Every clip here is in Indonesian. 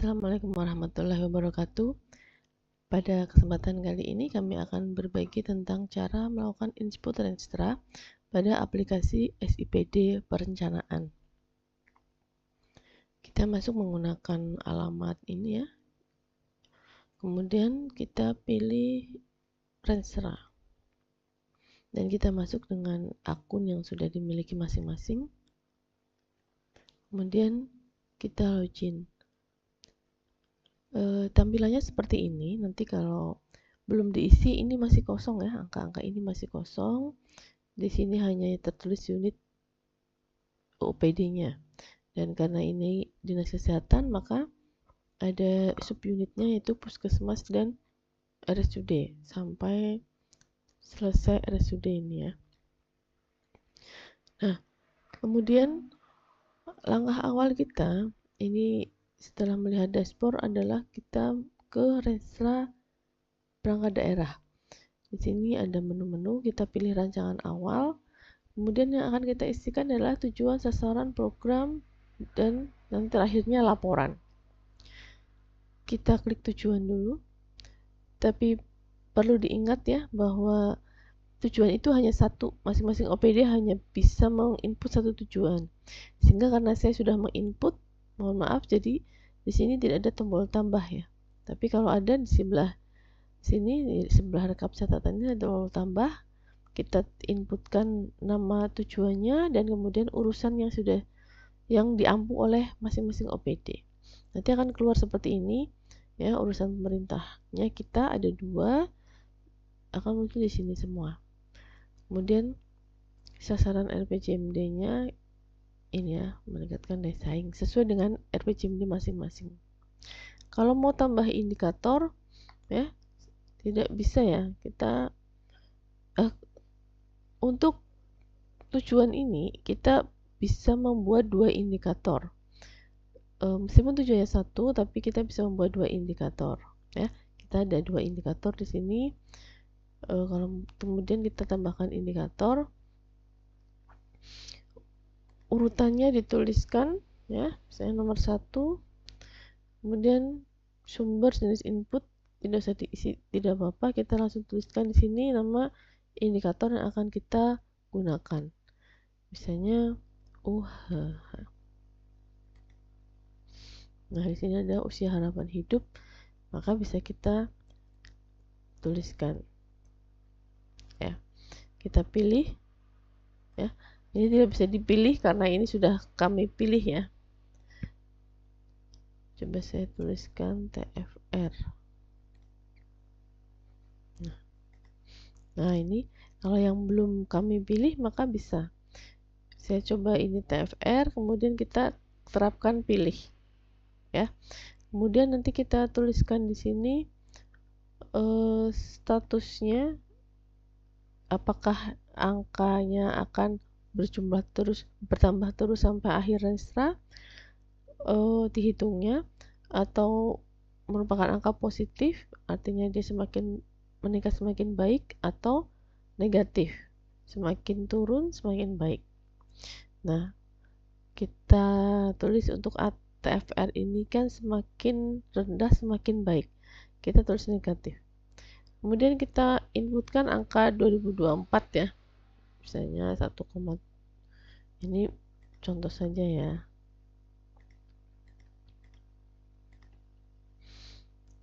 Assalamualaikum warahmatullahi wabarakatuh. Pada kesempatan kali ini kami akan berbagi tentang cara melakukan input Renstra pada aplikasi SIPD perencanaan. Kita masuk menggunakan alamat ini ya. Kemudian kita pilih Renstra. Dan kita masuk dengan akun yang sudah dimiliki masing-masing. Kemudian kita login. Tampilannya seperti ini. Nanti kalau belum diisi ini masih kosong ya, angka-angka ini masih kosong. Di sini hanya tertulis unit OPD-nya. Dan karena ini dinas kesehatan, maka ada subunitnya yaitu puskesmas dan RSUD sampai selesai RSUD ini ya. Nah, kemudian langkah awal kita ini setelah melihat dashboard adalah kita ke Renstra perangkat daerah. Di sini ada menu-menu, kita pilih rancangan awal. Kemudian yang akan kita isikan adalah tujuan, sasaran, program, dan nanti terakhirnya laporan. Kita klik tujuan dulu. Tapi perlu diingat ya bahwa tujuan itu hanya satu. Masing-masing OPD hanya bisa menginput satu tujuan. Sehingga karena saya sudah menginput, mohon maaf, jadi di sini tidak ada tombol tambah ya. Tapi kalau ada di sebelah sini, di sebelah rekap catatan ini ada tombol tambah. Kita inputkan nama tujuannya dan kemudian urusan yang diampu oleh masing-masing OPD. Nanti akan keluar seperti ini ya, urusan pemerintahnya kita ada 2, akan muncul di sini semua. Kemudian sasaran RPJMD-nya ini ya, meningkatkan daya saing sesuai dengan RPJMD masing-masing. Kalau mau tambah indikator ya, tidak bisa ya. Kita untuk tujuan ini kita bisa membuat 2 indikator. Meskipun tujuannya 1, tapi kita bisa membuat 2 indikator ya. Kita ada 2 indikator di sini. Kalau kemudian kita tambahkan indikator, urutannya dituliskan ya, misalnya nomor 1, kemudian sumber jenis input tidak usah diisi, tidak apa-apa, kita langsung tuliskan di sini nama indikator yang akan kita gunakan, misalnya UHH. Nah, di sini ada usia harapan hidup, maka bisa kita tuliskan ya. Kita pilih ya. Ini tidak bisa dipilih karena ini sudah kami pilih ya. Coba saya tuliskan TFR. Nah, ini kalau yang belum kami pilih maka bisa. Saya coba ini TFR, kemudian kita terapkan pilih ya. Kemudian nanti kita tuliskan di sini statusnya, apakah angkanya akan bertambah terus sampai akhir Renstra dihitungnya, atau merupakan angka positif, artinya dia semakin meningkat semakin baik, atau negatif, semakin turun semakin baik. Nah, kita tulis untuk TFR ini kan semakin rendah semakin baik, kita tulis negatif. Kemudian kita inputkan angka 2024 ya, misalnya 1, ini contoh saja ya.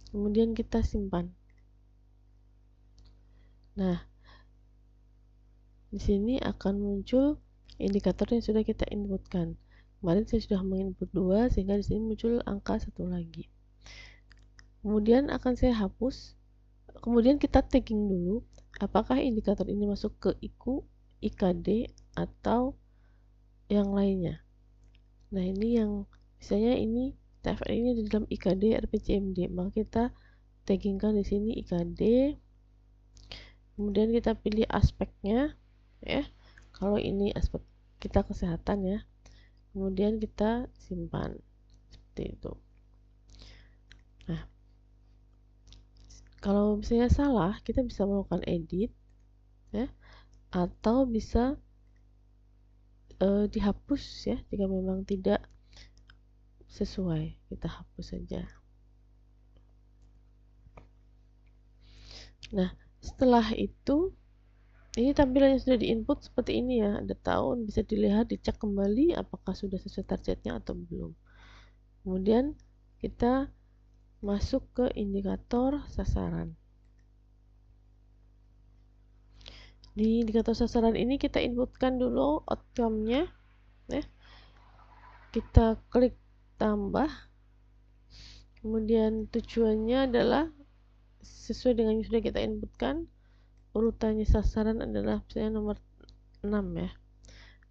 Kemudian kita simpan. Nah, di sini akan muncul indikator yang sudah kita inputkan. Kemarin saya sudah menginput 2, sehingga di sini muncul angka 1 lagi. Kemudian akan saya hapus. Kemudian kita tagging dulu apakah indikator ini masuk ke IKU, IKD, atau yang lainnya. Nah, ini yang misalnya ini TFR ini di dalam IKD RPJMD, maka kita taggingkan di sini IKD. Kemudian kita pilih aspeknya ya. Kalau ini aspek kita kesehatan ya. Kemudian kita simpan seperti itu. Nah, kalau misalnya salah, kita bisa melakukan edit ya, atau bisa dihapus ya jika memang tidak sesuai, kita hapus saja. Nah, setelah itu ini tampilan yang sudah diinput seperti ini ya, ada tahun, bisa dilihat, dicek kembali apakah sudah sesuai targetnya atau belum. Kemudian kita masuk ke indikator sasaran. Di indikator sasaran ini kita inputkan dulu outcome-nya ya. Kita klik tambah, kemudian tujuannya adalah sesuai dengan yang sudah kita inputkan. Urutannya sasaran adalah misalnya nomor 6 ya.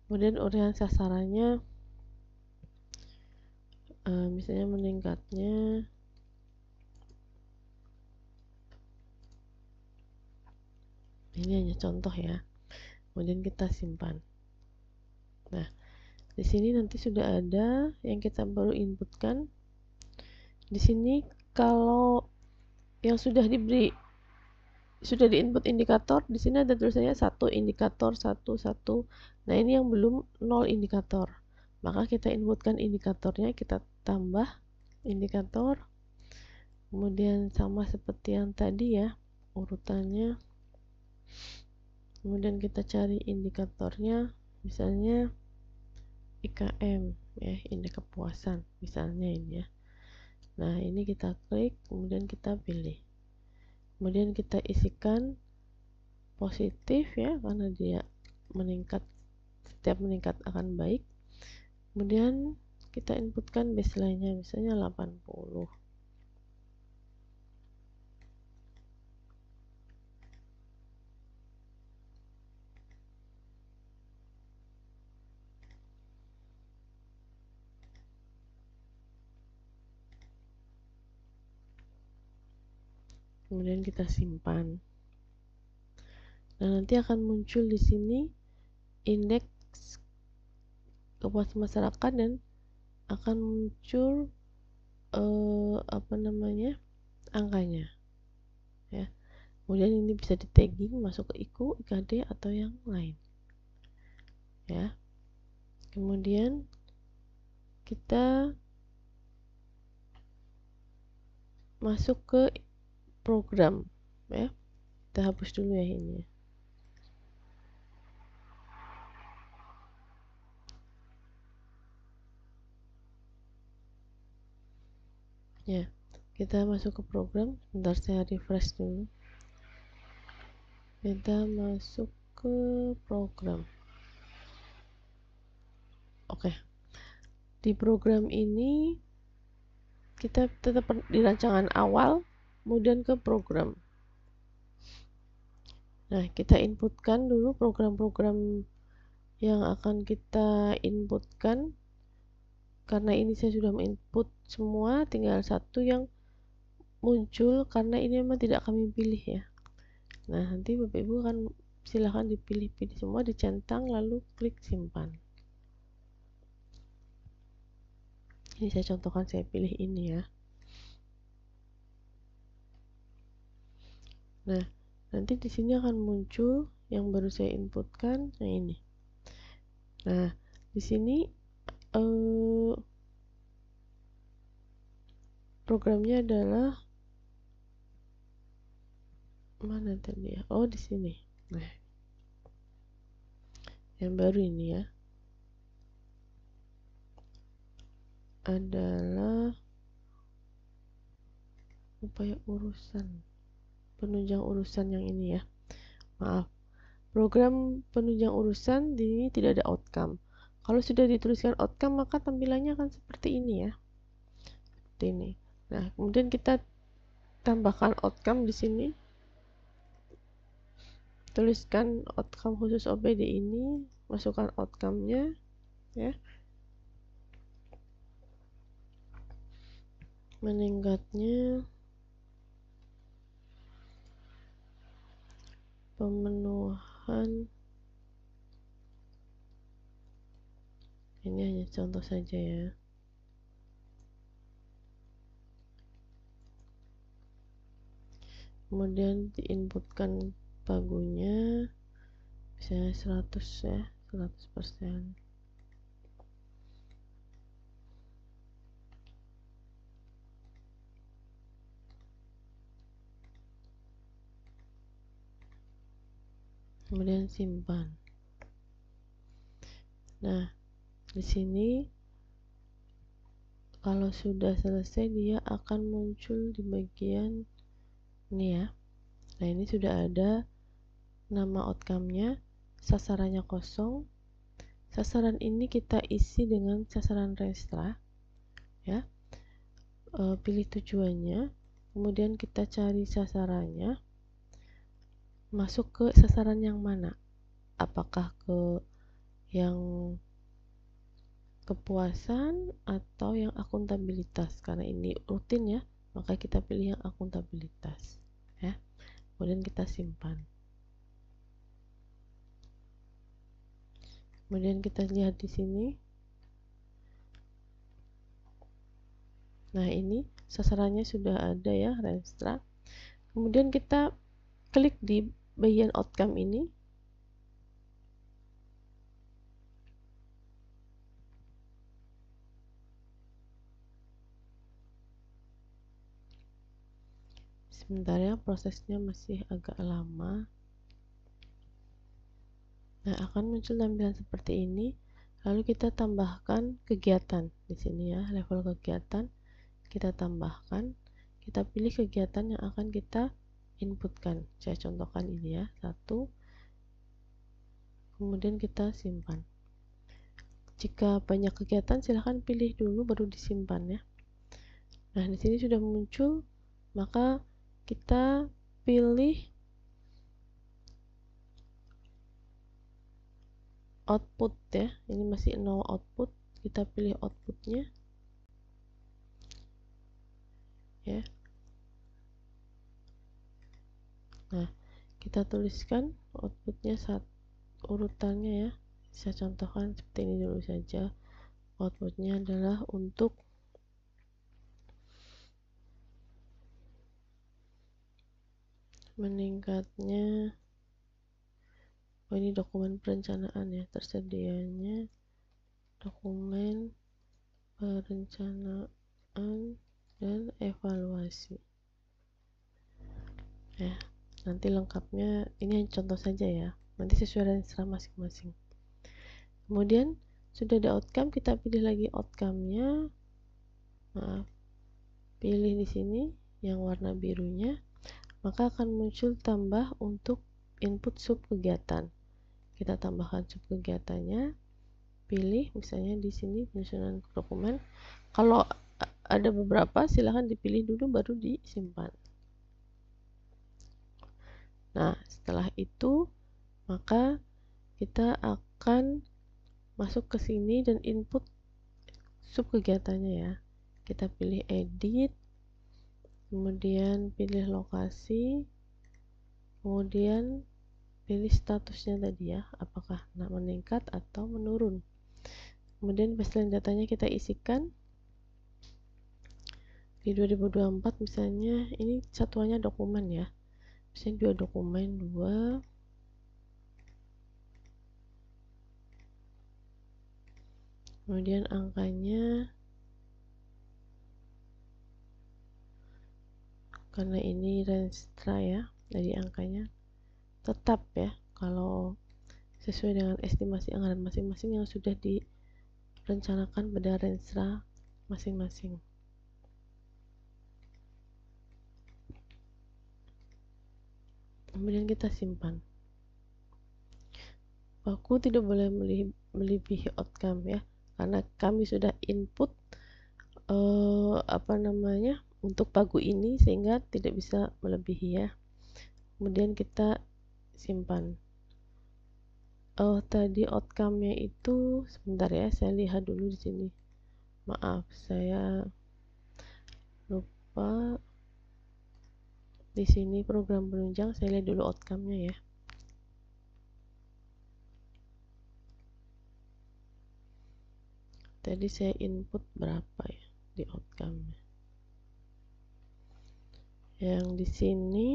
Kemudian urutan sasarannya misalnya meningkatnya ini hanya contoh ya. Kemudian kita simpan. Nah, di sini nanti sudah ada yang kita baru inputkan. Di sini kalau yang sudah diinput indikator, di sini ada tulisannya 1 indikator 1. Nah, ini yang belum 0 indikator. Maka kita inputkan indikatornya, kita tambah indikator. Kemudian sama seperti yang tadi ya, urutannya. Kemudian kita cari indikatornya, misalnya IKM ya, indeks kepuasan misalnya ini ya. Nah, ini kita klik, kemudian kita pilih. Kemudian kita isikan positif ya, karena dia meningkat, setiap meningkat akan baik. Kemudian kita inputkan baseline-nya misalnya 80. Kemudian kita simpan. Nah, nanti akan muncul di sini indeks kepuasan masyarakat dan akan muncul angkanya ya. Kemudian ini bisa di tagging masuk ke IKU, IKD atau yang lain ya. Kemudian kita masuk ke program ya. Kita hapus dulu ya ini ya. Kita masuk ke program, bentar saya refresh dulu. Kita masuk ke program. Oke. Di program ini kita tetap di rancangan awal, kemudian ke program. Nah, kita inputkan dulu program-program yang akan kita inputkan. Karena ini saya sudah menginput semua, tinggal satu yang muncul karena ini memang tidak kami pilih ya. Nah, nanti Bapak Ibu akan silahkan dipilih-pilih semua, dicentang, lalu klik simpan. Ini saya contohkan, saya pilih ini ya. Nah, nanti di sini akan muncul yang baru saya inputkan, nah ini. Nah, di sini programnya adalah mana tadi ya? Oh, di sini. Nah, yang baru ini ya adalah upaya penunjang urusan yang ini ya. Maaf, program penunjang urusan di sini tidak ada outcome. Kalau sudah dituliskan outcome, maka tampilannya akan seperti ini ya. Seperti ini. Nah, kemudian kita tambahkan outcome di sini. Tuliskan outcome khusus OPD ini, masukkan outcome-nya ya. Meningkatnya pemenuhan, ini hanya contoh saja ya. Kemudian diinputkan pagunya misalnya 100 ya, 100%. kemudian simpan. Nah, di sini kalau sudah selesai dia akan muncul di bagian ini ya. Nah, ini sudah ada nama outcome-nya, sasarannya kosong. Sasaran ini kita isi dengan sasaran Renstra ya. Pilih tujuannya, kemudian kita cari sasarannya, masuk ke sasaran yang mana, apakah ke yang kepuasan atau yang akuntabilitas. Karena ini rutin ya, maka kita pilih yang akuntabilitas ya. Kemudian kita simpan. Kemudian kita lihat di sini. Nah, ini sasarannya sudah ada ya, Renstra. Kemudian kita klik di bagian outcome ini. Sebentar ya, prosesnya masih agak lama. Nah, akan muncul tampilan seperti ini. Lalu kita tambahkan kegiatan di sini ya, level kegiatan. Kita tambahkan, kita pilih kegiatan yang akan kita inputkan. Saya contohkan ini ya, 1. Kemudian kita simpan. Jika banyak kegiatan, silahkan pilih dulu baru disimpan ya. Nah, di sini sudah muncul, maka kita pilih output ya. Ini masih 0 output, kita pilih outputnya ya. Nah, kita tuliskan outputnya urutannya ya. Saya contohkan seperti ini dulu saja. Outputnya adalah untuk meningkatnya, ini dokumen perencanaan ya, tersedianya dokumen perencanaan dan evaluasi ya. Nanti lengkapnya, ini contoh saja ya, nanti sesuai dengan Renstra masing-masing. Kemudian sudah ada outcome, kita pilih lagi outcome-nya. Maaf, pilih di sini yang warna birunya, maka akan muncul tambah untuk input sub kegiatan. Kita tambahkan sub kegiatannya, pilih misalnya di sini penyusunan dokumen. Kalau ada beberapa, silahkan dipilih dulu baru disimpan. Nah, setelah itu maka kita akan masuk ke sini dan input sub kegiatannya ya. Kita pilih edit, kemudian pilih lokasi, kemudian pilih statusnya tadi ya, apakah meningkat atau menurun. Kemudian baseline datanya kita isikan di 2024 misalnya, ini satuannya dokumen ya, misalnya 2 dokumen 2, kemudian angkanya, karena ini Renstra ya, jadi angkanya tetap ya, kalau sesuai dengan estimasi anggaran masing-masing yang sudah direncanakan pada Renstra masing-masing. Kemudian kita simpan. Paku tidak boleh melebihi outcome ya, karena kami sudah input untuk pagu ini sehingga tidak bisa melebihi ya. Kemudian kita simpan. Tadi outcome-nya itu, sebentar ya, saya lihat dulu di sini. Maaf, saya lupa. Di sini program penunjang, saya lihat dulu outcome-nya ya. Tadi saya input berapa ya di outcome-nya. Yang di sini,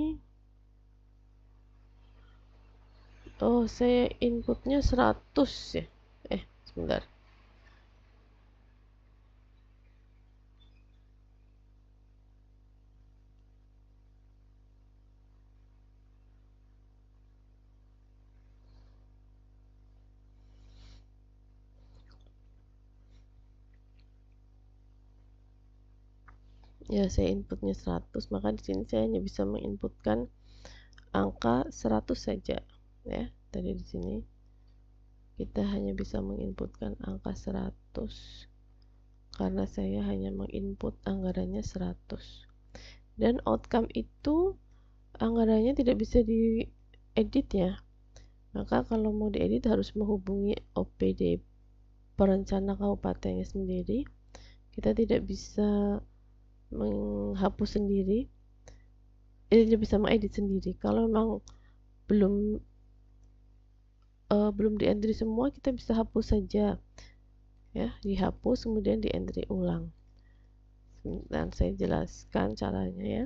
saya inputnya 100 ya. Sebentar. ya saya inputnya 100, maka di sini saya hanya bisa menginputkan angka 100 saja ya. Tadi di sini kita hanya bisa menginputkan angka 100 karena saya hanya menginput anggarannya 100, dan outcome itu anggarannya tidak bisa diedit ya. Maka kalau mau diedit harus menghubungi OPD perencana kabupatennya sendiri. Kita tidak bisa menghapus sendiri, tidak bisa mengedit sendiri. Kalau memang belum belum di-entry semua, kita bisa hapus saja ya, dihapus kemudian di-entry ulang. Dan saya jelaskan caranya ya.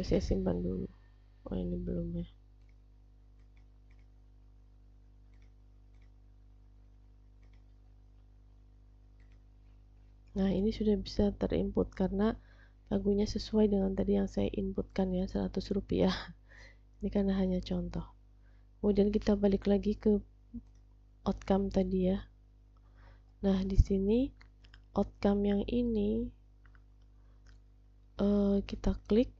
Saya simpan dulu. Oh, ini belum ya. Nah, ini sudah bisa terinput karena lagunya sesuai dengan tadi yang saya inputkan ya, 100 rupiah. Ini karena hanya contoh. Kemudian kita balik lagi ke outcome tadi ya. Nah, di sini outcome yang ini kita klik.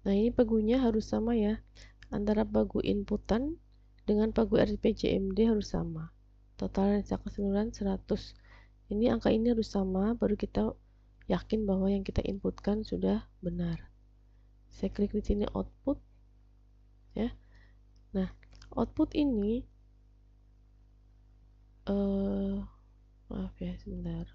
Nah, ini pagunya harus sama ya. Antara pagu inputan dengan pagu RPJMD harus sama. Total renstra keseluruhan 100. Ini angka ini harus sama, baru kita yakin bahwa yang kita inputkan sudah benar. Saya klik di sini output ya. Nah, output ini maaf ya sebentar.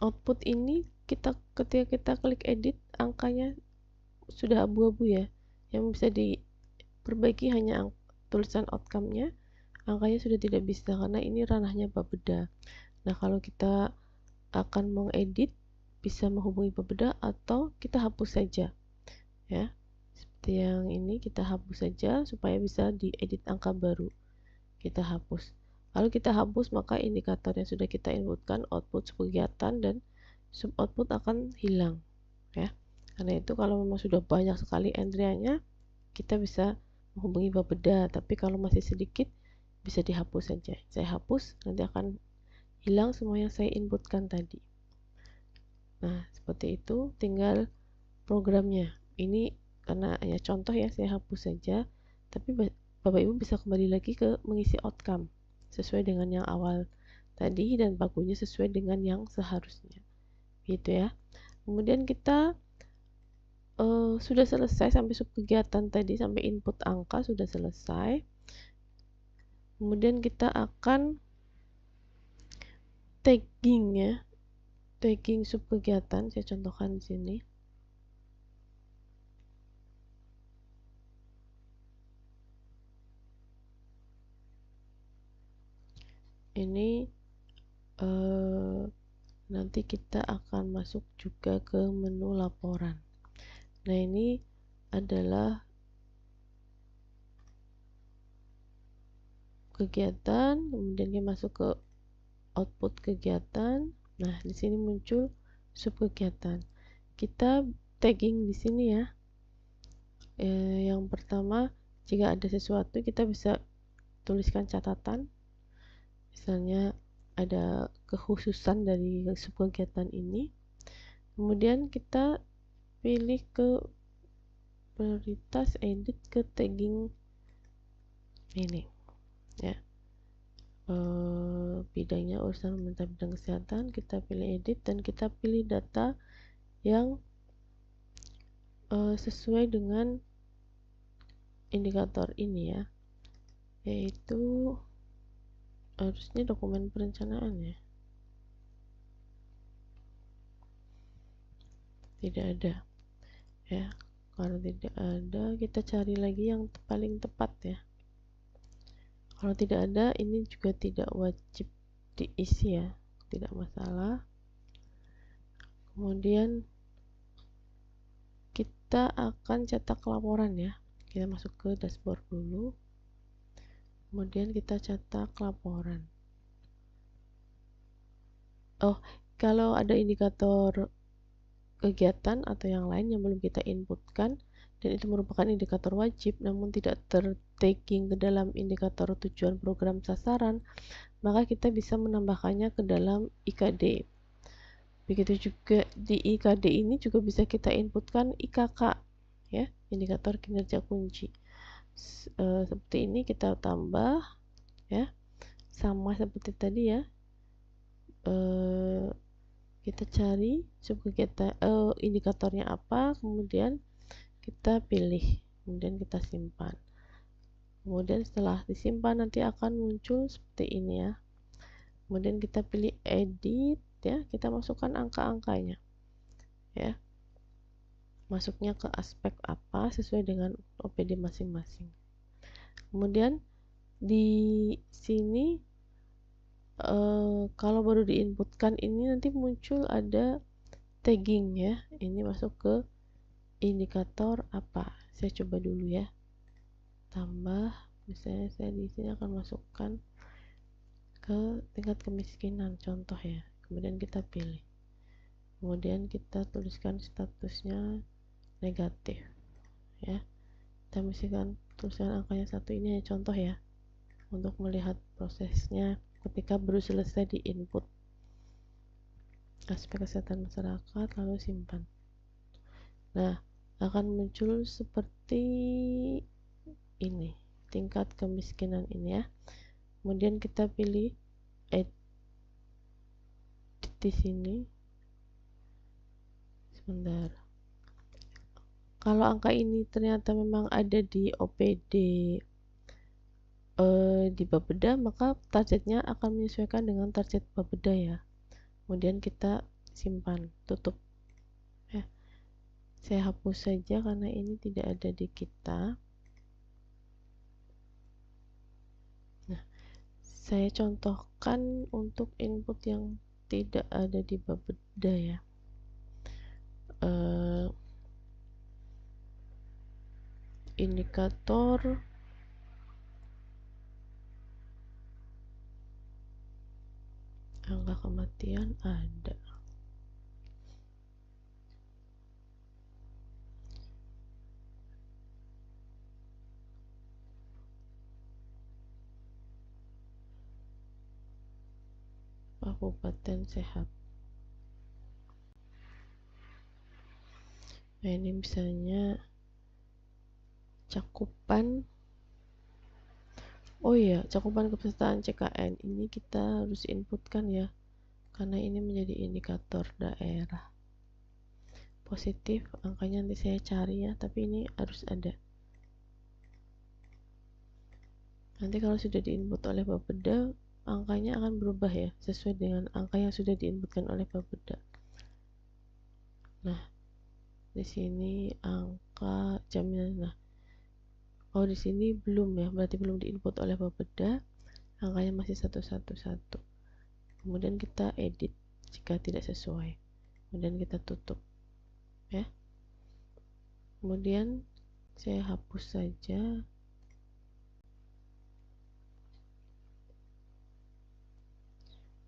Output ini ketika kita klik edit, angkanya sudah abu-abu ya. Yang bisa diperbaiki hanya tulisan outcome-nya, angkanya sudah tidak bisa karena ini ranahnya Bapeda. Nah, kalau kita akan mengedit, bisa menghubungi Bapeda atau kita hapus saja ya. Seperti yang ini, kita hapus saja supaya bisa diedit angka baru. Kita hapus. Lalu kita hapus, maka indikator yang sudah kita inputkan, output kegiatan dan sub output akan hilang ya. Karena itu kalau memang sudah banyak sekali entry-nya, kita bisa menghubungi Bapeda, tapi kalau masih sedikit bisa dihapus saja. Saya hapus, nanti akan hilang semua yang saya inputkan tadi. Nah, seperti itu, tinggal programnya. Ini karena hanya contoh ya, saya hapus saja, tapi Bapak Ibu bisa kembali lagi ke mengisi outcome sesuai dengan yang awal tadi dan pagunya sesuai dengan yang seharusnya gitu ya. Kemudian kita sudah selesai sampai sub kegiatan tadi, sampai input angka sudah selesai. Kemudian kita akan tagging ya, tagging sub kegiatan. Saya contohkan di sini. Ini nanti kita akan masuk juga ke menu laporan. Nah, ini adalah kegiatan, kemudian dia masuk ke output kegiatan. Nah, di sini muncul sub kegiatan. Kita tagging di sini ya. Yang pertama, jika ada sesuatu kita bisa tuliskan catatan. Misalnya ada kekhususan dari sub kegiatan ini. Kemudian kita pilih ke prioritas, edit ke tagging ini ya. Bidangnya urusan pemerintah bidang kesehatan, kita pilih edit dan kita pilih data yang sesuai dengan indikator ini ya, yaitu harusnya dokumen perencanaan ya. Tidak ada ya. Kalau tidak ada, kita cari lagi yang paling tepat ya. Kalau tidak ada, ini juga tidak wajib diisi ya, tidak masalah. Kemudian kita akan cetak laporan ya. Kita masuk ke dashboard dulu. kemudian kita cetak laporan. Oh, kalau ada indikator kegiatan atau yang lain yang belum kita inputkan dan itu merupakan indikator wajib namun tidak ter-tagging ke dalam indikator tujuan program sasaran, maka kita bisa menambahkannya ke dalam IKD. Begitu juga di IKD ini juga bisa kita inputkan IKK, ya, indikator kinerja kunci. Seperti ini kita tambah, ya, sama seperti tadi ya. Kita cari subkegiatan indikatornya apa, kemudian kita pilih, kemudian kita simpan. Kemudian setelah disimpan nanti akan muncul seperti ini ya. Kemudian kita pilih edit ya, kita masukkan angka-angkanya ya. Masuknya ke aspek apa sesuai dengan OPD masing-masing. Kemudian di sini kalau baru diinputkan ini nanti muncul ada tagging ya. Ini masuk ke indikator apa? Saya coba dulu ya. Tambah, misalnya saya di sini akan masukkan ke tingkat kemiskinan contoh ya. Kemudian kita pilih. Kemudian kita tuliskan statusnya negatif ya. Kita misalkan tuliskan angkanya 1, ini hanya contoh ya untuk melihat prosesnya ketika baru selesai di input aspek kesehatan masyarakat lalu simpan. Nah, akan muncul seperti ini tingkat kemiskinan ini ya. Kemudian kita pilih edit di sini. Sebentar. Kalau angka ini ternyata memang ada di OPD di Bapeda, maka targetnya akan menyesuaikan dengan target Bapeda ya. Kemudian kita simpan, tutup ya. Saya hapus saja karena ini tidak ada di kita. Nah, saya contohkan untuk input yang tidak ada di Bapeda ya. Indikator angka kematian ada. Kabupaten sehat. Nah, ini misalnya cakupan. Oh iya, cakupan kepesertaan CKN ini kita harus inputkan ya, karena ini menjadi indikator daerah. Positif, angkanya nanti saya cari ya, tapi ini harus ada. Nanti kalau sudah diinput oleh Bapeda, angkanya akan berubah ya, sesuai dengan angka yang sudah diinputkan oleh Bapeda. Nah, di sini angka jaminan. Nah, oh di sini belum ya, berarti belum diinput oleh Bapeda, angkanya masih 111. Kemudian kita edit jika tidak sesuai, kemudian kita tutup ya. Kemudian saya hapus saja.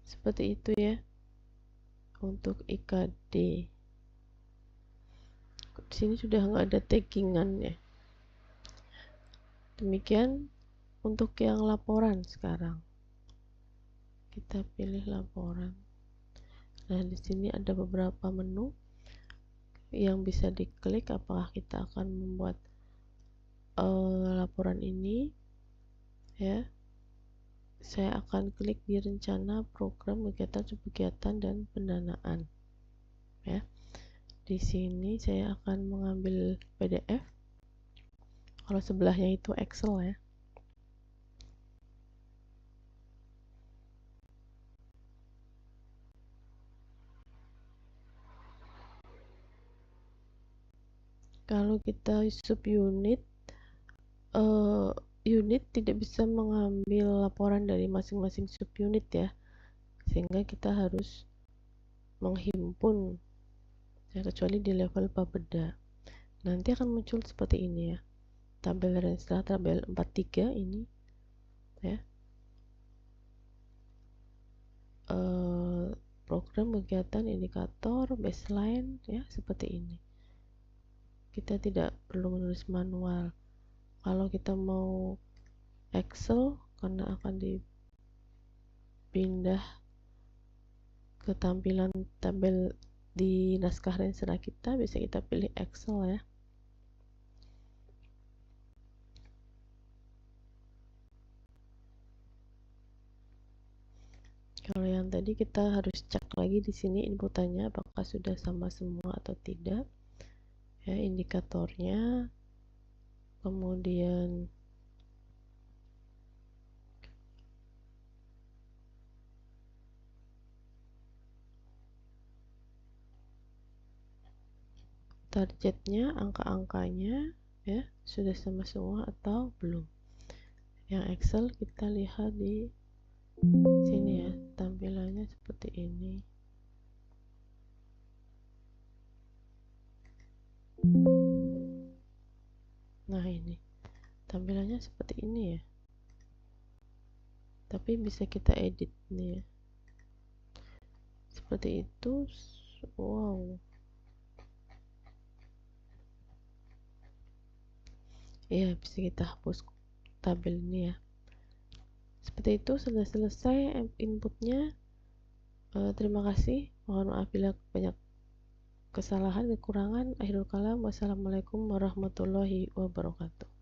Seperti itu ya untuk IKD. Di sini sudah nggak ada taggingannya. Demikian untuk yang laporan sekarang. Kita pilih laporan. Nah, di sini ada beberapa menu yang bisa diklik apakah kita akan membuat laporan ini ya. Saya akan klik di rencana program kegiatan dan pendanaan ya. Di sini saya akan mengambil PDF. Kalau sebelahnya itu Excel ya. Kalau kita subunit, unit tidak bisa mengambil laporan dari masing-masing subunit ya, sehingga kita harus menghimpun ya, kecuali di level Bapeda. Nanti akan muncul seperti ini ya, tabel Renstra tabel 43 ini diagram kegiatan, indikator, baseline, ya seperti ini. Kita tidak perlu menulis manual. Kalau kita mau Excel, karena akan dipindah ke tampilan tabel di naskah Rensera kita, bisa kita pilih Excel ya. Kalau yang tadi kita harus cek lagi di sini inputannya apakah sudah sama semua atau tidak. Ya, indikatornya, kemudian targetnya, angka-angkanya ya sudah sama semua atau belum. Yang Excel kita lihat di sini ya, tampilannya seperti ini. Nah, ini tampilannya seperti ini ya, tapi bisa kita edit nih ya, seperti itu. Wow, ya bisa kita hapus tabel ini ya. Seperti itu, sudah selesai inputnya. Terima kasih, mohon maaf bila banyak kesalahan, kekurangan. Akhirul kalam, wassalamualaikum warahmatullahi wabarakatuh.